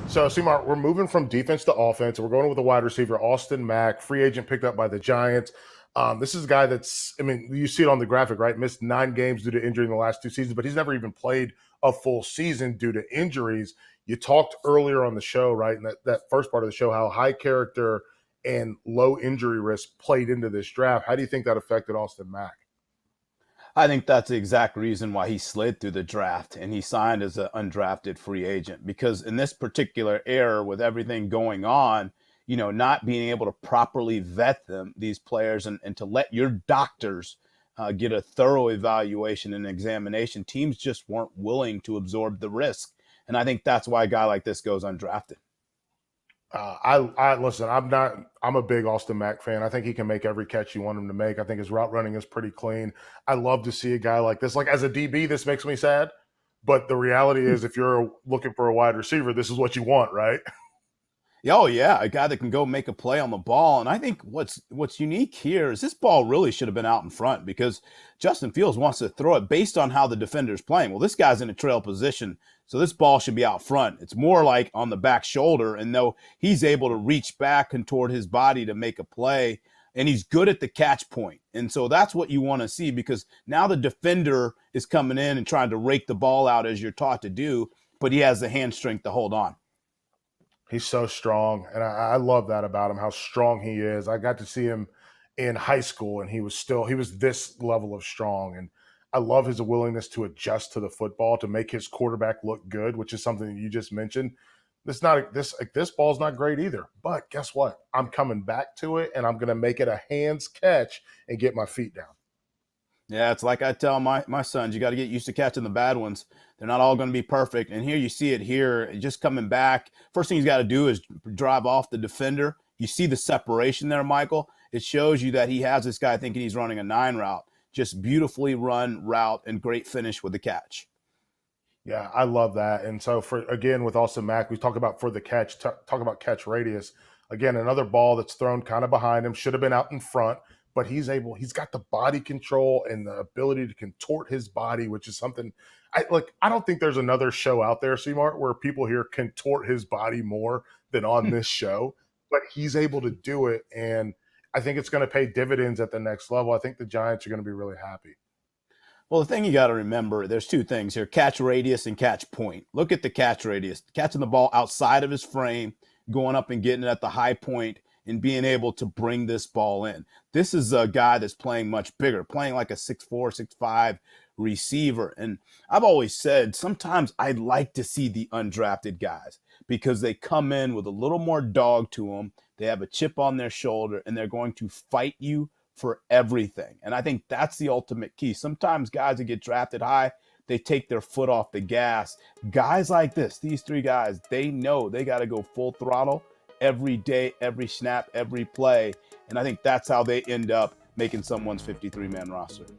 So, Seymour, we're moving from defense to offense. We're going with a wide receiver, Austin Mack, free agent picked up by the Giants. This is a guy that's, I mean, you see it on the graphic, right? Missed 9 games due to injury in the last 2 seasons, but he's never even played a full season due to injuries. You talked earlier on the show, right? And that first part of the show, how high character and low injury risk played into this draft. How do you think that affected Austin Mack? I think that's the exact reason why he slid through the draft and he signed as an undrafted free agent. Because in this particular era, with everything going on, not being able to properly vet these players, and to let your doctors get a thorough evaluation and examination, teams just weren't willing to absorb the risk. And I think that's why a guy like this goes undrafted. I listen. I'm a big Austin Mack fan. I think he can make every catch you want him to make. I think his route running is pretty clean. I love to see a guy like this. Like as a DB, this makes me sad. But the reality is, if you're looking for a wide receiver, this is what you want, right? Oh yeah, a guy that can go make a play on the ball. And I think what's unique here is this ball really should have been out in front, because Justin Fields wants to throw it based on how the defender's playing. Well, this guy's in a trail position, so this ball should be out front. It's more like on the back shoulder, and though he's able to reach back and toward his body to make a play, and he's good at the catch point. And so that's what you want to see, because now the defender is coming in and trying to rake the ball out as you're taught to do, but he has the hand strength to hold on. He's so strong, and I love that about him. How strong he is. I got to see him in high school, and he was this level of strong. And I love his willingness to adjust to the football to make his quarterback look good, which is something that you just mentioned. This ball's not great either. But guess what? I'm coming back to it, and I'm going to make it a hands catch and get my feet down. Yeah, it's like I tell my sons, you got to get used to catching the bad ones. They're not all going to be perfect. And here you see it here, just coming back. First thing he's got to do is drive off the defender. You see the separation there, Michael. It shows you that he has this guy thinking he's running a 9 route. Just beautifully run route and great finish with the catch. Yeah, I love that. And so for again with Austin Mack, we talk about for the catch, talk about catch radius. Again, another ball that's thrown kind of behind him, should have been out in front, but he's got the body control and the ability to contort his body, which is something I don't think there's another show out there, Smart, where people here contort his body more than on this show. But he's able to do it, and I think it's going to pay dividends at the next level. I think the Giants are going to be really happy. Well, the thing you got to remember, there's two things here: catch radius and catch point. Look at the catch radius, catching the ball outside of his frame, going up and getting it at the high point, and being able to bring this ball in. This is a guy that's playing much bigger, playing like a 6'4", 6'5" receiver. And I've always said sometimes I'd like to see the undrafted guys, because they come in with a little more dog to them. They have a chip on their shoulder, and they're going to fight you for everything. And I think that's the ultimate key. Sometimes guys that get drafted high, they take their foot off the gas. Guys like this, these three guys, they know they got to go full throttle every day, every snap, every play. And I think that's how they end up making someone's 53-man roster.